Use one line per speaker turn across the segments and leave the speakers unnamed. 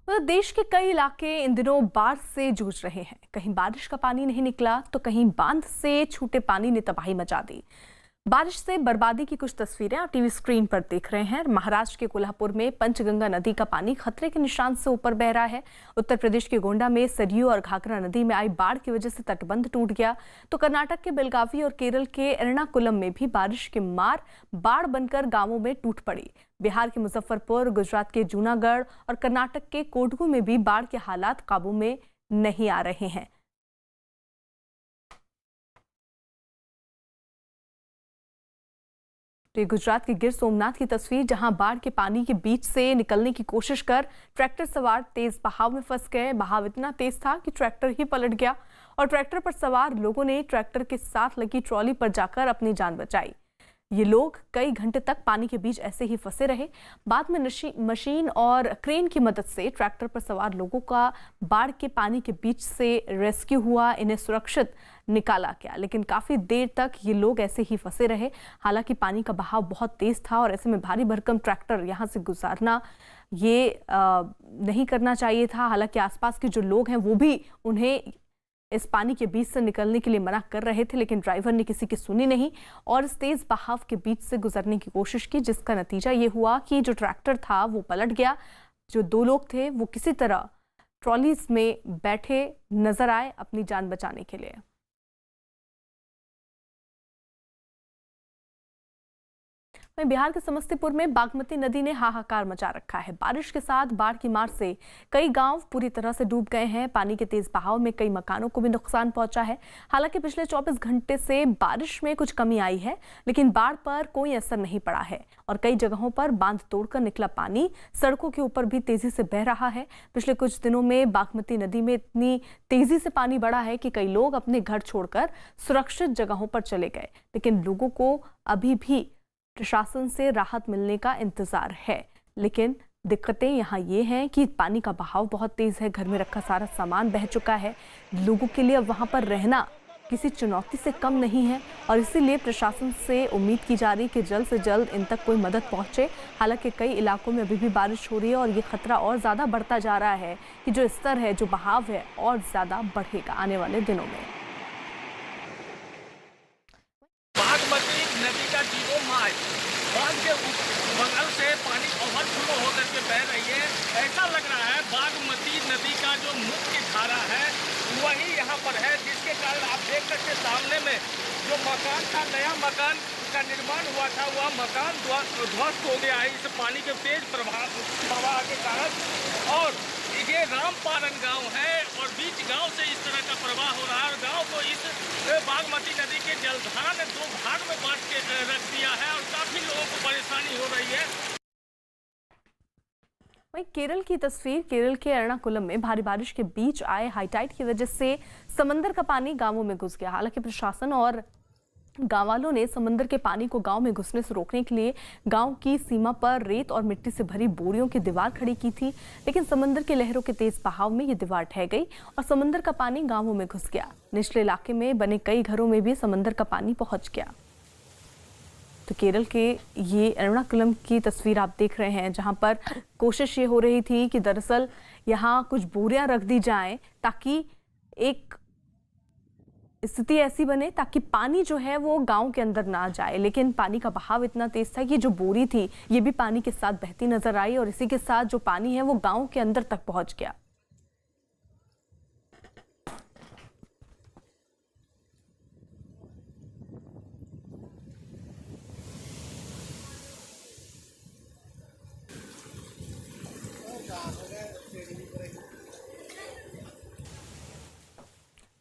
देश के कई इलाके इन दिनों बाढ़ से जूझ रहे हैं। कहीं बारिश का पानी नहीं निकला तो कहीं बांध से छूटे पानी ने तबाही मचा दी। बारिश से बर्बादी की कुछ तस्वीरें आप टीवी स्क्रीन पर देख रहे हैं। महाराष्ट्र के कोल्हापुर में पंचगंगा नदी का पानी खतरे के निशान से ऊपर बह रहा है। उत्तर प्रदेश के गोंडा में सरयू और घाघरा नदी में आई बाढ़ की वजह से तटबंध टूट गया। तो कर्नाटक के बेलगावी और केरल के एर्नाकुलम में भी बारिश के मार बाढ़ बनकर गांवों में टूट पड़ी। बिहार के मुजफ्फरपुर, गुजरात के जूनागढ़ और कर्नाटक के कोडगू में भी बाढ़ के हालात काबू में नहीं आ रहे हैं। तो ये गुजरात के गिर सोमनाथ की तस्वीर, जहां बाढ़ के पानी के बीच से निकलने की कोशिश कर ट्रैक्टर सवार तेज बहाव में फंस गए। बहाव इतना तेज था कि ट्रैक्टर ही पलट गया और ट्रैक्टर पर सवार लोगों ने ट्रैक्टर के साथ लगी ट्रॉली पर जाकर अपनी जान बचाई। ये लोग कई घंटे तक पानी के बीच ऐसे ही फंसे रहे। बाद में मशीन और क्रेन की मदद से ट्रैक्टर पर सवार लोगों का बाढ़ के पानी के बीच से रेस्क्यू हुआ। इन्हें सुरक्षित निकाला गया, लेकिन काफी देर तक ये लोग ऐसे ही फंसे रहे। हालांकि पानी का बहाव बहुत तेज था और ऐसे में भारी भरकम ट्रैक्टर यहाँ से गुजारना ये नहीं करना चाहिए था। हालांकि आसपास के जो लोग हैं वो भी उन्हें इस पानी के बीच से निकलने के लिए मना कर रहे थे, लेकिन ड्राइवर ने किसी की सुनी नहीं और इस तेज बहाव के बीच से गुजरने की कोशिश की, जिसका नतीजा ये हुआ कि जो ट्रैक्टर था वो पलट गया। जो दो लोग थे वो किसी तरह ट्रॉलीज में बैठे नजर आए अपनी जान बचाने के लिए। वहीं बिहार के समस्तीपुर में बागमती नदी ने हाहाकार मचा रखा है। बारिश के साथ बाढ़ की मार से कई गांव पूरी तरह से डूब गए हैं। पानी के तेज बहाव में कई मकानों को भी नुकसान पहुंचा है। हालांकि पिछले 24 घंटे से बारिश में कुछ कमी आई है, लेकिन बाढ़ पर कोई असर नहीं पड़ा है और कई जगहों पर बांध तोड़कर निकला पानी सड़कों के ऊपर भी तेजी से बह रहा है। पिछले कुछ दिनों में बागमती नदी में इतनी तेजी से पानी बढ़ा है कि कई लोग अपने घर छोड़कर सुरक्षित जगहों पर चले गए, लेकिन लोगों को अभी भी प्रशासन से राहत मिलने का इंतजार है। लेकिन दिक्कतें यहाँ ये हैं कि पानी का बहाव बहुत तेज है, घर में रखा सारा सामान बह चुका है। लोगों के लिए अब वहाँ पर रहना किसी चुनौती से कम नहीं है और इसीलिए प्रशासन से उम्मीद की जा रही कि जल्द से जल्द इन तक कोई मदद पहुँचे। हालांकि कई इलाकों में अभी भी बारिश हो रही है और ये खतरा और ज़्यादा बढ़ता जा रहा है कि जो स्तर है, जो बहाव है, और ज़्यादा बढ़ेगा आने वाले दिनों में।
बागमती नदी का जीरो माइल बांध के बगल से पानी ओवरफ्लो होकर के बह रही है। ऐसा लग रहा है बागमती नदी का जो मुख्य धारा है वही यहाँ पर है, जिसके कारण आप देख सकते सामने में जो मकान था, नया मकान का निर्माण हुआ था, वह मकान ध्वस्त हो गया है इस पानी के तेज प्रवाह के कारण। और ये रामपारन गांव है और बीच गांव से इस तरह का प्रवाह हो रहा है और गांव को इस बागमती नदी के जलधारा ने दो भाग में बांट के रख दिया है और काफी लोगों को परेशानी हो रही है।
वहीं केरल की तस्वीर, केरल के एर्नाकुलम में भारी बारिश के बीच आए हाईटाइड की वजह से समंदर का पानी गांवों में घुस गया। हालांकि प्रशासन और गांव वालों ने समंदर के पानी को गांव में घुसने से रोकने के लिए गांव की सीमा पर रेत और मिट्टी से भरी बोरियों की दीवार खड़ी की थी, लेकिन समंदर के लहरों के तेज बहाव में ये दीवार ढह गई और समंदर का पानी गांवों में घुस गया। निचले इलाके में बने कई घरों में भी समंदर का पानी पहुंच गया। तो केरल के ये एर्नाकुलम की तस्वीर आप देख रहे हैं, जहां पर कोशिश ये हो रही थी कि दरअसल यहाँ कुछ बोरियां रख दी जाएं ताकि एक स्थिति ऐसी बने ताकि पानी जो है वो गांव के अंदर ना जाए, लेकिन पानी का बहाव इतना तेज था कि जो बोरी थी ये भी पानी के साथ बहती नजर आई और इसी के साथ जो पानी है वो गांव के अंदर तक पहुंच गया।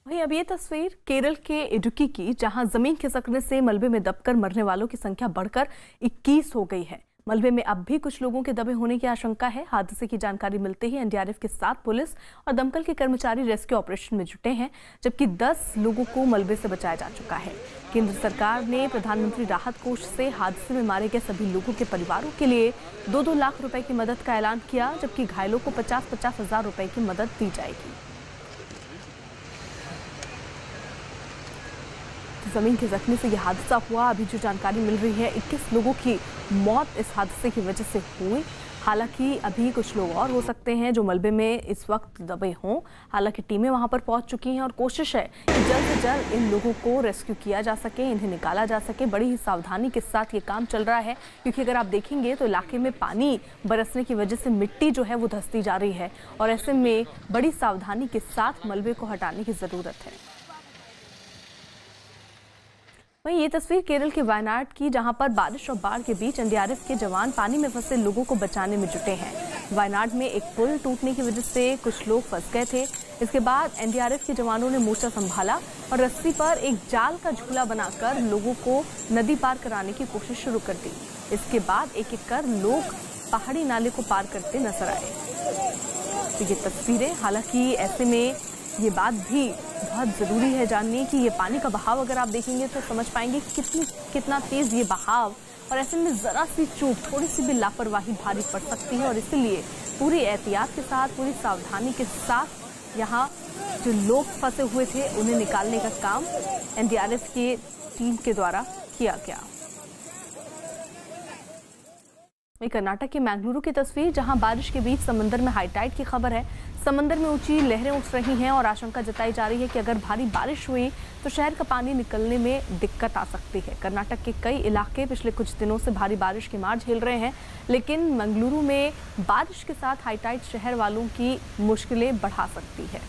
वहीं अब ये तस्वीर केरल के इडुक्की की, जहां जमीन खिसकने से मलबे में दबकर मरने वालों की संख्या बढ़कर 21 हो गई है। मलबे में अब भी कुछ लोगों के दबे होने की आशंका है। हादसे की जानकारी मिलते ही एनडीआरएफ के साथ पुलिस और दमकल के कर्मचारी रेस्क्यू ऑपरेशन में जुटे हैं, जबकि 10 लोगों को मलबे से बचाया जा चुका है। केंद्र सरकार ने प्रधानमंत्री राहत कोष से हादसे में मारे गए सभी लोगों के परिवारों के लिए 2-2 लाख रुपए की मदद का ऐलान किया, जबकि घायलों को 50-50 हजार रुपए की मदद दी जाएगी। जमीन खिसकने से यह हादसा हुआ। अभी जो जानकारी मिल रही है, 21 लोगों की मौत इस हादसे की वजह से हुई। हालांकि अभी कुछ लोग और हो सकते हैं जो मलबे में इस वक्त दबे हों। हालांकि टीमें वहां पर पहुंच चुकी हैं और कोशिश है कि जल्द से जल्द इन लोगों को रेस्क्यू किया जा सके, इन्हें निकाला जा सके। बड़ी ही सावधानी के साथ ये काम चल रहा है, क्योंकि अगर आप देखेंगे तो इलाके में पानी बरसने की वजह से मिट्टी जो है वो धंसती जा रही है और ऐसे में बड़ी सावधानी के साथ मलबे को हटाने की जरूरत है। वहीं ये तस्वीर केरल के वायनाड की, जहां पर बारिश और बाढ़ के बीच एनडीआरएफ के जवान पानी में फंसे लोगों को बचाने में जुटे हैं। वायनाड में एक पुल टूटने की वजह से कुछ लोग फंस गए थे। इसके बाद एनडीआरएफ के जवानों ने मोर्चा संभाला और रस्सी पर एक जाल का झूला बनाकर लोगों को नदी पार कराने की कोशिश शुरू कर दी। इसके बाद एक एक कर लोग पहाड़ी नाले को पार करते नजर आए। तो ये तस्वीरें, हालांकि ऐसे में ये बात भी बहुत ज़रूरी है जाननी कि ये पानी का बहाव अगर आप देखेंगे तो समझ पाएंगे कितना तेज़ ये बहाव, और ऐसे में ज़रा सी चूक, थोड़ी सी भी लापरवाही भारी पड़ सकती है। और इसीलिए पूरी एहतियात के साथ, पूरी सावधानी के साथ यहाँ जो लोग फंसे हुए थे उन्हें निकालने का काम एनडीआरएफ की टीम के द्वारा किया गया। कर्नाटक के मैंगलुरु की तस्वीर, जहां बारिश के बीच समंदर में हाई टाइड की खबर है। समंदर में ऊंची लहरें उठ रही हैं और आशंका जताई जा रही है कि अगर भारी बारिश हुई तो शहर का पानी निकलने में दिक्कत आ सकती है। कर्नाटक के कई इलाके पिछले कुछ दिनों से भारी बारिश की मार झेल रहे हैं, लेकिन मंगलुरु में बारिश के साथ हाई टाइड शहर वालों की मुश्किलें बढ़ा सकती है।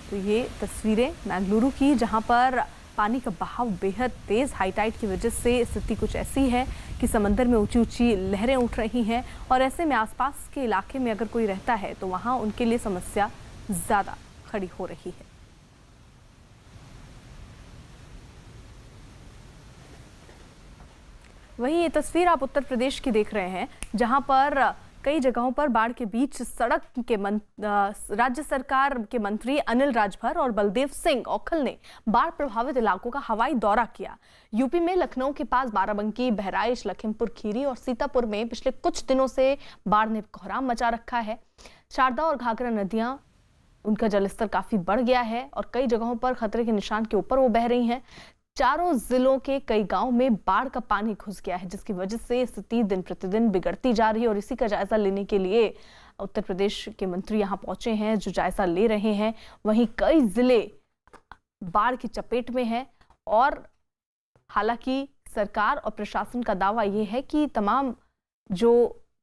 तो ये तस्वीरें मैंगलुरु की, जहां पर पानी का बहाव बेहद तेज, हाई टाइड की वजह से स्थिति कुछ ऐसी है कि समंदर में ऊंची ऊंची लहरें उठ रही हैं और ऐसे में आसपास के इलाके में अगर कोई रहता है तो वहां उनके लिए समस्या ज्यादा खड़ी हो रही है। वहीं ये तस्वीर आप उत्तर प्रदेश की देख रहे हैं, जहां पर कई जगहों पर बाढ़ के बीच सड़क के राज्य सरकार के मंत्री अनिल राजभर और बलदेव सिंह औखल ने बाढ़ प्रभावित इलाकों का हवाई दौरा किया। यूपी में लखनऊ के पास बाराबंकी, बहराइच, लखीमपुर खीरी और सीतापुर में पिछले कुछ दिनों से बाढ़ ने कोहराम मचा रखा है। शारदा और घाघरा नदियां, उनका जलस्तर काफी बढ़ गया है और कई जगहों पर खतरे के निशान के ऊपर वो बह रही हैं। चारों जिलों के कई गांवों में बाढ़ का पानी घुस गया है, जिसकी वजह से स्थिति दिन प्रतिदिन बिगड़ती जा रही है और इसी का जायजा लेने के लिए उत्तर प्रदेश के मंत्री यहां पहुंचे हैं, जो जायजा ले रहे हैं। वहीं कई जिले बाढ़ की चपेट में हैं और हालांकि सरकार और प्रशासन का दावा यह है कि तमाम जो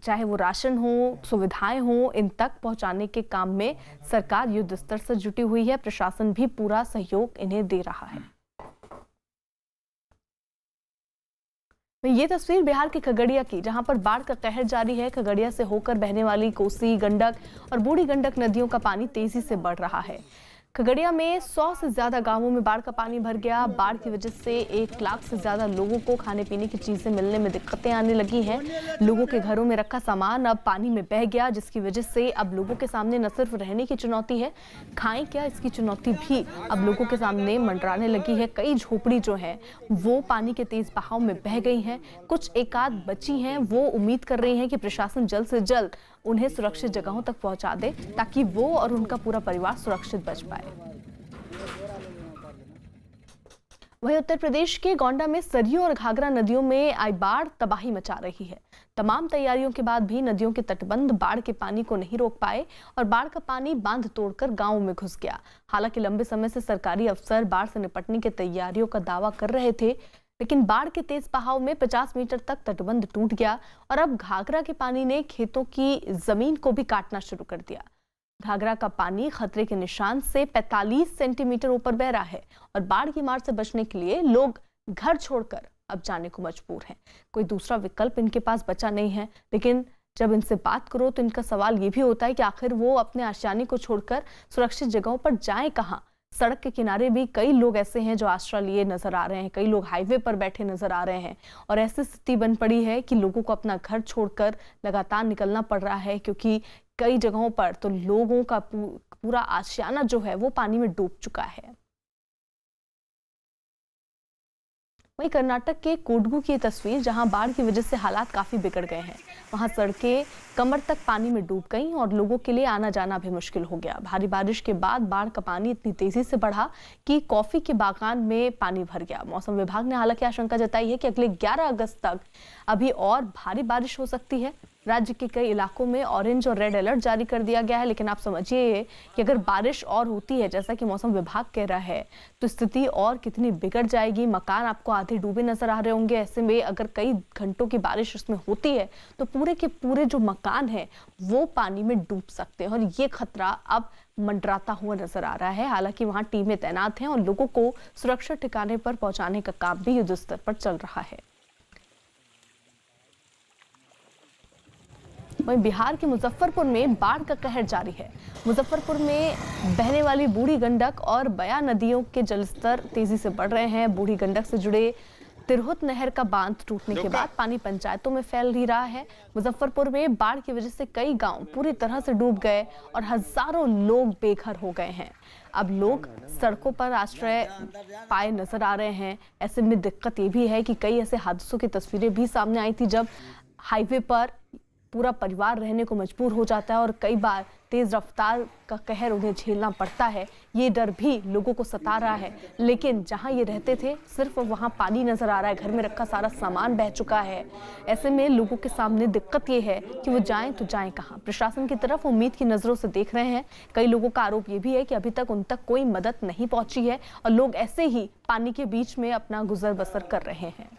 चाहे वो राशन हो, सुविधाएं हो, इन तक पहुंचाने के काम में सरकार युद्ध स्तर से जुटी हुई है। प्रशासन भी पूरा सहयोग इन्हें दे रहा है। ये तस्वीर बिहार के खगड़िया की, जहां पर बाढ़ का कहर जारी है। खगड़िया से होकर बहने वाली कोसी, गंडक और बूढ़ी गंडक नदियों का पानी तेजी से बढ़ रहा है। खगड़िया में 100 से ज्यादा गांवों में बाढ़ का पानी भर गया। बाढ़ की वजह से 1 लाख से ज्यादा लोगों को खाने पीने की चीजें मिलने में दिक्कतें आने लगी हैं। लोगों के घरों में रखा सामान अब पानी में बह गया, जिसकी वजह से अब लोगों के सामने न सिर्फ रहने की चुनौती है, खाएं क्या इसकी चुनौती भी अब लोगों के सामने मंडराने लगी है। कई झोपड़ी जो है वो पानी के तेज बहाव में बह गई हैं। कुछ एकाध बची हैं, वो उम्मीद कर रही हैं कि प्रशासन जल्द से जल्द उन्हें सुरक्षित जगहों तक पहुंचा दे, ताकि वो और उनका पूरा परिवार सुरक्षित बच पाए। वहीं उत्तर प्रदेश के गोंडा में सरयू और घाघरा नदियों में आई बाढ़ तबाही मचा रही है। तमाम तैयारियों के बाद भी नदियों के तटबंध बाढ़ के पानी को नहीं रोक पाए और बाढ़ का पानी बांध तोड़कर गांवों में घुस गया। हालांकि लंबे समय से सरकारी अफसर बाढ़ से निपटने की तैयारियों का दावा कर रहे थे, लेकिन बाढ़ के तेज बहाव में 50 मीटर तक तटबंध टूट गया और अब घाघरा के पानी ने खेतों की जमीन को भी काटना शुरू कर दिया। घाघरा का पानी खतरे के निशान से 45 सेंटीमीटर ऊपर बह रहा है और बाढ़ की मार से बचने के लिए लोग घर छोड़कर अब जाने को मजबूर हैं। कोई दूसरा विकल्प इनके पास बचा नहीं है। लेकिन जब इनसे बात करो तो इनका सवाल ये भी होता है कि आखिर वो अपने आशियाने को छोड़कर सुरक्षित जगहों पर जाएं कहां। सड़क के किनारे भी कई लोग ऐसे हैं जो आश्रय लिए नजर आ रहे हैं, कई लोग हाईवे पर बैठे नजर आ रहे हैं और ऐसी स्थिति बन पड़ी है कि लोगों को अपना घर छोड़कर लगातार निकलना पड़ रहा है, क्योंकि कई जगहों पर तो लोगों का पूरा आशियाना जो है वो पानी में डूब चुका है। वहीं कर्नाटक के कोडगू की तस्वीर, जहां बाढ़ की वजह से हालात काफी बिगड़ गए हैं। वहां सड़कें कमर तक पानी में डूब गईं और लोगों के लिए आना जाना भी मुश्किल हो गया। भारी बारिश के बाद बाढ़ का पानी इतनी तेजी से बढ़ा कि कॉफी के बागान में पानी भर गया। मौसम विभाग ने हालांकि आशंका जताई है कि अगले 11 अगस्त तक अभी और भारी बारिश हो सकती है। राज्य के कई इलाकों में ऑरेंज और रेड अलर्ट जारी कर दिया गया है। लेकिन आप समझिए कि अगर बारिश और होती है, जैसा कि मौसम विभाग कह रहा है, तो स्थिति और कितनी बिगड़ जाएगी। मकान आपको आधे डूबे नजर आ रहे होंगे। ऐसे में अगर कई घंटों की बारिश उसमें होती है तो पूरे के पूरे जो मकान है वो पानी में डूब सकते हैं, और ये खतरा अब मंडराता हुआ नजर आ रहा है। हालांकि वहां टीमें तैनात हैं और लोगों को सुरक्षित ठिकाने पर पहुंचाने का काम भी युद्ध स्तर पर चल रहा है। वहीं बिहार के मुजफ्फरपुर में बाढ़ का कहर जारी है। मुजफ्फरपुर में बहने वाली बूढ़ी गंडक और बया नदियों के जलस्तर तेजी से बढ़ रहे हैं। बूढ़ी गंडक से जुड़े तिरहुत नहर का बांध टूटने के बाद पानी पंचायतों में फैल ही रहा है। मुजफ्फरपुर में बाढ़ की वजह से कई गांव पूरी तरह से डूब गए और हजारों लोग बेघर हो गए हैं। अब लोग सड़कों पर आश्रय पाए नजर आ रहे हैं। ऐसे में दिक्कत ये भी है कि कई ऐसे हादसों की तस्वीरें भी सामने आई थी, जब हाईवे पर पूरा परिवार रहने को मजबूर हो जाता है और कई बार तेज रफ्तार का कहर उन्हें झेलना पड़ता है। ये डर भी लोगों को सता रहा है। लेकिन जहां ये रहते थे सिर्फ वहां पानी नजर आ रहा है, घर में रखा सारा सामान बह चुका है। ऐसे में लोगों के सामने दिक्कत ये है कि वो जाएं तो जाएं कहां। प्रशासन की तरफ उम्मीद की नजरों से देख रहे हैं। कई लोगों का आरोप ये भी है कि अभी तक उन तक कोई मदद नहीं पहुंची है और लोग ऐसे ही पानी के बीच में अपना गुजर बसर कर रहे हैं।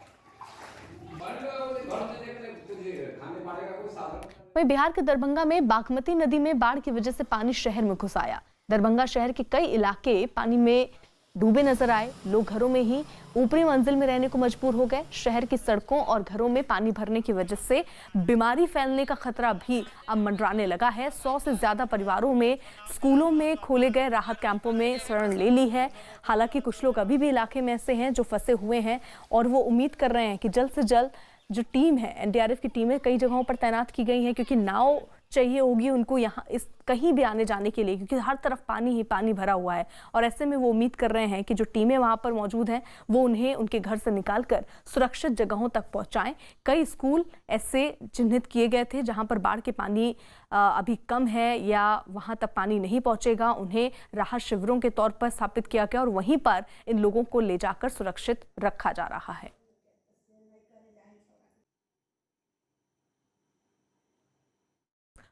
वहीं बिहार के दरभंगा में बागमती नदी में बाढ़ की वजह से पानी शहर में घुस आया। दरभंगा शहर के कई इलाके पानी में डूबे नजर आए। लोग घरों में ही ऊपरी मंजिल में रहने को मजबूर हो गए। शहर की सड़कों और घरों में पानी भरने की वजह से बीमारी फैलने का खतरा भी अब मंडराने लगा है। 100 से ज्यादा परिवारों में स्कूलों में खोले गए राहत कैंपों में शरण ले ली है। हालांकि कुछ लोग अभी भी इलाके में ऐसे हैं जो फंसे हुए हैं और वो उम्मीद कर रहे हैं कि जल्द से जल्द जो टीम है, एनडीआरएफ की टीमें कई जगहों पर तैनात की गई हैं, क्योंकि नाव चाहिए होगी उनको यहाँ इस कहीं भी आने जाने के लिए, क्योंकि हर तरफ पानी ही पानी भरा हुआ है। और ऐसे में वो उम्मीद कर रहे हैं कि जो टीमें वहां पर मौजूद हैं वो उन्हें उनके घर से निकालकर सुरक्षित जगहों तक पहुंचाएं। कई स्कूल ऐसे चिन्हित किए गए थे जहां पर बाढ़ के पानी अभी कम है या वहां तक पानी नहीं पहुंचेगा, उन्हें राहत शिविरों के तौर पर स्थापित किया गया और वहीं पर इन लोगों को ले जाकर सुरक्षित रखा जा रहा है।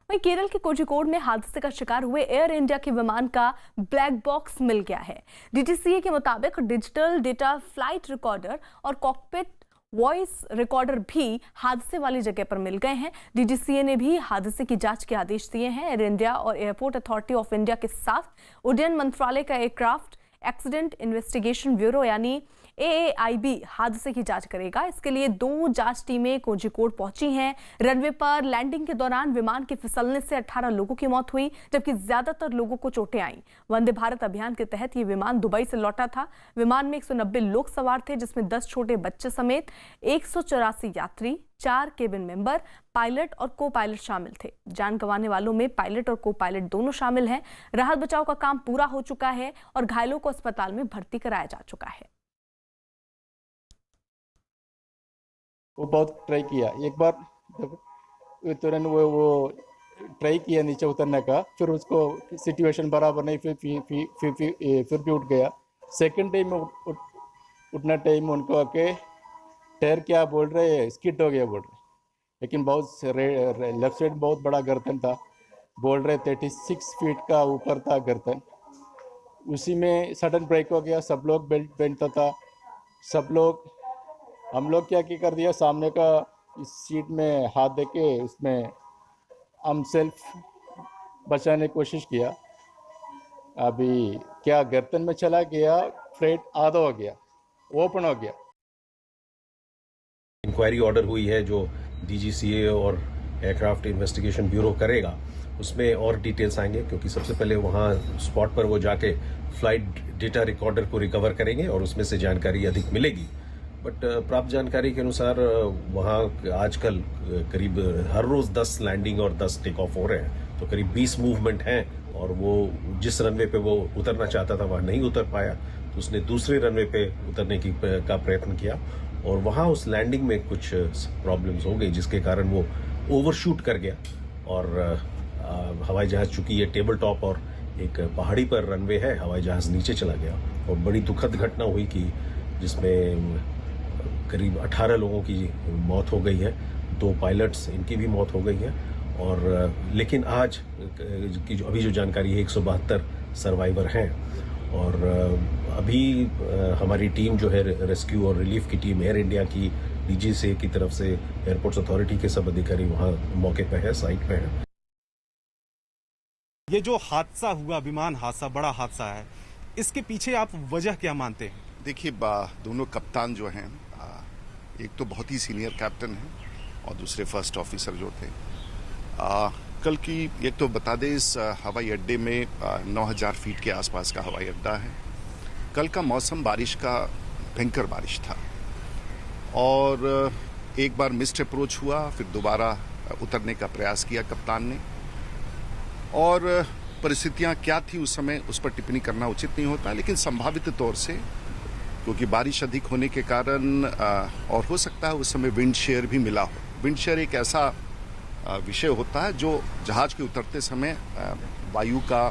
वहीं केरल के कोझिकोड में हादसे का शिकार हुए एयर इंडिया के विमान का ब्लैक बॉक्स मिल गया है। डीजीसीए के मुताबिक डिजिटल डेटा, फ्लाइट रिकॉर्डर और कॉकपिट वॉइस रिकॉर्डर भी हादसे वाली जगह पर मिल गए हैं। डीजीसीए ने भी हादसे की जांच के आदेश दिए हैं। एयर इंडिया और एयरपोर्ट अथॉरिटी ऑफ इंडिया के साथ उड्डयन मंत्रालय का एयरक्राफ्ट एक्सीडेंट इन्वेस्टिगेशन ब्यूरो यानी AAIB हादसे की जांच करेगा। इसके लिए 2 जांच टीमें कोझिकोड पहुंची हैं। रनवे पर लैंडिंग के दौरान विमान के फिसलने से 18 लोगों की मौत हुई, जबकि ज्यादातर लोगों को चोटें आईं। वंदे भारत अभियान के तहत ये विमान दुबई से लौटा था। विमान में 190 लोग सवार थे, जिसमें 10 छोटे बच्चे समेत 184 यात्री, 4 केबिन मेंबर, पायलट और को पायलट शामिल थे। जान गंवाने वालों में पायलट और को पायलट दोनों शामिल हैं। राहत बचाव का काम पूरा हो चुका है और घायलों को अस्पताल में भर्ती कराया जा चुका है।
वो बहुत ट्राई किया, एक बार तुरंत वो ट्राई किया नीचे उतरने का, फिर उसको सिचुएशन बराबर नहीं, फिर भी उठ गया। सेकंड टाइम उठना टाइम उनको आके टायर क्या बोल रहे, स्किड हो गया बोल रहे, लेकिन बहुत लेफ्ट साइड बहुत बड़ा गर्दन था, बोल रहे 36 फीट का ऊपर था गर्दन। उसी में सडन ब्रेक हो गया। सब लोग बेल्ट पहनता था, सब लोग, हम लोग क्या कर दिया, सामने का इस सीट में हाथ देके उसमें हम सेल्फ बचाने की कोशिश किया। अभी क्या गर्दन में चला गया, फ्रेट आधा हो गया, ओपन हो गया।
इंक्वायरी ऑर्डर हुई है जो डीजीसीए और एयरक्राफ्ट इन्वेस्टिगेशन ब्यूरो करेगा, उसमें और डिटेल्स आएंगे, क्योंकि सबसे पहले वहाँ स्पॉट पर वो जाके फ्लाइट डेटा रिकॉर्डर को रिकवर करेंगे और उसमें से जानकारी अधिक मिलेगी। बट प्राप्त जानकारी के अनुसार वहाँ आजकल करीब हर रोज़ 10 लैंडिंग और 10 टेक ऑफ हो रहे हैं, तो करीब 20 मूवमेंट हैं और वो जिस रनवे पे वो उतरना चाहता था वहाँ नहीं उतर पाया। उसने दूसरे रनवे पे उतरने का प्रयत्न किया और वहाँ उस लैंडिंग में कुछ प्रॉब्लम्स हो गई, जिसके कारण वो ओवरशूट कर गया और हवाई जहाज़, चूंकि ये टेबल टॉप और एक पहाड़ी पर रनवे है, हवाई जहाज़ नीचे चला गया और बड़ी दुखद घटना हुई कि जिसमें करीब 18 लोगों की मौत हो गई है, 2 पायलट्स इनकी भी मौत हो गई है और लेकिन आज की अभी जो जानकारी है 172 सर्वाइवर हैं और अभी हमारी टीम जो है रेस्क्यू और रिलीफ की टीम एयर इंडिया की, डीजीसीए की तरफ से एयरपोर्ट्स अथॉरिटी के सब अधिकारी वहाँ मौके पे है, साइट पे है।
ये जो हादसा हुआ, विमान हादसा, बड़ा हादसा है, इसके पीछे आप वजह क्या मानते हैं?
देखिए, दोनों कप्तान जो हैं, एक तो बहुत ही सीनियर कैप्टन हैं और दूसरे फर्स्ट ऑफिसर जो थे, कल की एक तो बता दें, इस हवाई अड्डे में 9000 फीट के आसपास का हवाई अड्डा है। कल का मौसम बारिश का, भयंकर बारिश था और एक बार मिस्ड अप्रोच हुआ, फिर दोबारा उतरने का प्रयास किया कप्तान ने और परिस्थितियां क्या थी उस समय, उस पर टिप्पणी करना उचित नहीं होता, लेकिन संभावित तौर से क्योंकि बारिश अधिक होने के कारण और हो सकता है उस समय विंड शेयर भी मिला हो। विंड शेयर एक ऐसा विषय होता है जो जहाज के उतरते समय वायु का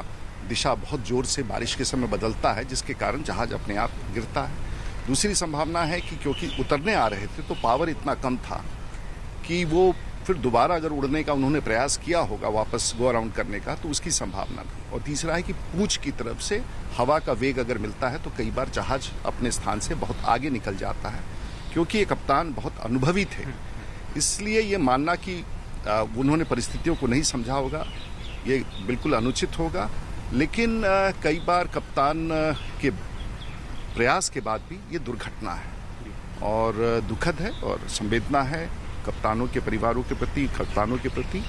दिशा बहुत जोर से बारिश के समय बदलता है, जिसके कारण जहाज अपने आप गिरता है। दूसरी संभावना है कि क्योंकि उतरने आ रहे थे तो पावर इतना कम था कि वो फिर दोबारा अगर उड़ने का उन्होंने प्रयास किया होगा, वापस गो अराउंड करने का, तो उसकी संभावना थी। और तीसरा है कि पूंछ की तरफ से हवा का वेग अगर मिलता है तो कई बार जहाज अपने स्थान से बहुत आगे निकल जाता है। क्योंकि ये कप्तान बहुत अनुभवी थे, इसलिए ये मानना कि उन्होंने परिस्थितियों को नहीं समझा होगा, ये बिल्कुल अनुचित होगा। लेकिन कई बार कप्तान के प्रयास के बाद भी ये दुर्घटना है और दुखद है और संवेदना है कप्तानों के परिवारों के प्रति, कप्तानों के प्रति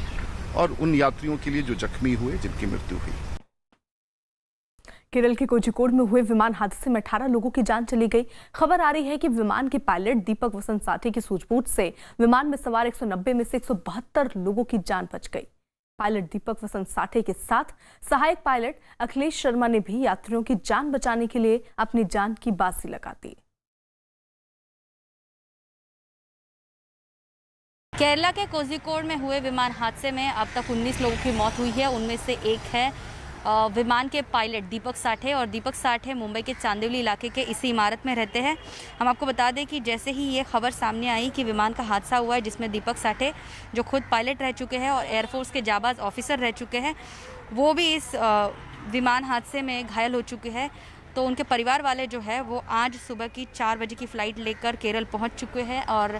और उन यात्रियों के लिए जो जख्मी हुए, जिनकी मृत्यु हुई।
केरल के कोझिकोड में हुए विमान हादसे में 18 लोगों की जान चली गई। खबर आ रही है कि विमान के पायलट दीपक वसंत साठे की सूझबूझ से विमान में सवार 190 में से 172 लोगों की जान बच गई। पायलट दीपक वसंत साठे के साथ सहायक पायलट अखिलेश शर्मा ने भी यात्रियों की जान बचाने के लिए अपनी जान की बाजी लगा दी।
केरला के कोझिकोड में हुए विमान हादसे में अब तक 19 लोगों की मौत हुई है। उनमें से एक है विमान के पायलट दीपक साठे और दीपक साठे मुंबई के चांदिवली इलाके के इसी इमारत में रहते हैं। हम आपको बता दें कि जैसे ही ये खबर सामने आई कि विमान का हादसा हुआ है जिसमें दीपक साठे, जो खुद पायलट रह चुके हैं और एयरफोर्स के जाबाज ऑफिसर रह चुके हैं, वो भी इस विमान हादसे में घायल हो चुके हैं, तो उनके परिवार वाले जो है वो आज सुबह की 4 बजे की फ़्लाइट लेकर केरल पहुंच चुके हैं और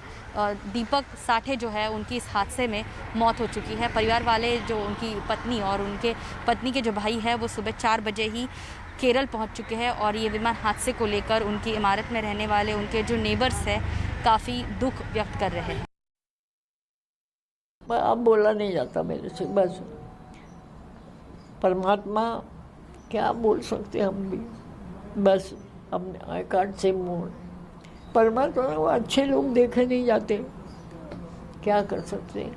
दीपक साठे जो है उनकी इस हादसे में मौत हो चुकी है। परिवार वाले, जो उनकी पत्नी और उनके पत्नी के जो भाई है, वो सुबह 4 बजे ही केरल पहुंच चुके हैं और ये विमान हादसे को लेकर उनकी इमारत में रहने वाले उनके जो नेबर्स हैं काफ़ी दुख व्यक्त कर रहे हैं।
अब बोला नहीं जाता मेरे से, बस परमात्मा क्या बोल सकते हम भी, बस अपने आई कार्ड से मोड़। परमात्मा वो अच्छे लोग देखे नहीं जाते, क्या कर सकते हैं।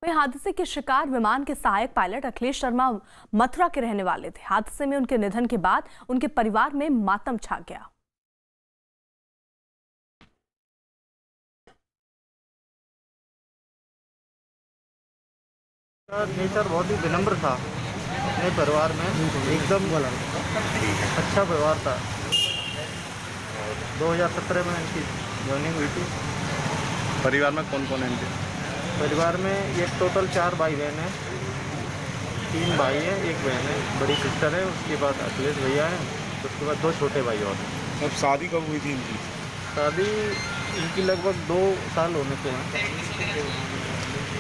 वे हादसे के शिकार विमान के सहायक पायलट अखिलेश शर्मा मथुरा के रहने वाले थे। हादसे में उनके निधन के बाद उनके परिवार में मातम छा गया।
नेचर बहुत ही विनम्र था, अपने परिवार में एकदम अच्छा व्यवहार था। 2017 में इनकी जॉइनिंग हुई थी।
परिवार में कौन कौन है इनके?
परिवार में ये टोटल 4 भाई बहन हैं, 3 भाई हैं, 1 बहन है, बड़ी सिस्टर है, उसके बाद अखिलेश भैया हैं, उसके बाद 2 छोटे भाई और हैं।
अब शादी कब हुई थी इनकी?
शादी इनकी लगभग 2 साल होने को हैं,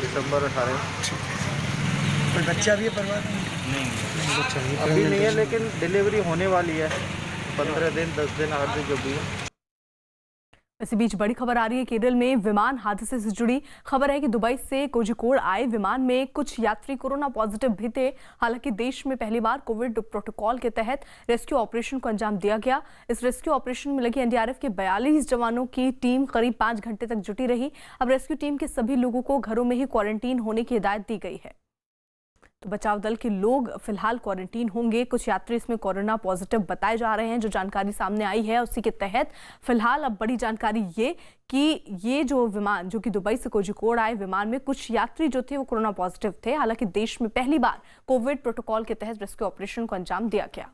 दिसंबर 18।
कोई बच्चा भी है परिवार में?
नहीं बच्चा नहीं, अभी नहीं है, लेकिन डिलीवरी होने वाली है 15 दिन 10 दिन 8 दिन जो भी है।
इसी बीच बड़ी खबर आ रही है केरल में विमान हादसे से जुड़ी। खबर है कि दुबई से कोझिकोड आए विमान में कुछ यात्री कोरोना पॉजिटिव भी थे। हालांकि देश में पहली बार कोविड प्रोटोकॉल के तहत रेस्क्यू ऑपरेशन को अंजाम दिया गया। इस रेस्क्यू ऑपरेशन में लगी एनडीआरएफ के 42 जवानों की टीम करीब 5 घंटे तक जुटी रही। अब रेस्क्यू टीम के सभी लोगों को घरों में ही क्वारंटीन होने की हिदायत दी गई है। तो बचाव दल के लोग फिलहाल क्वारंटीन होंगे। कुछ यात्री इसमें कोरोना पॉजिटिव बताए जा रहे हैं। जो जानकारी सामने आई है उसी के तहत फिलहाल अब बड़ी जानकारी ये कि ये जो विमान जो कि दुबई से कोझिकोड आए विमान में कुछ यात्री जो थे वो कोरोना पॉजिटिव थे। हालांकि देश में पहली बार कोविड प्रोटोकॉल के तहत रेस्क्यू ऑपरेशन को अंजाम दिया गया।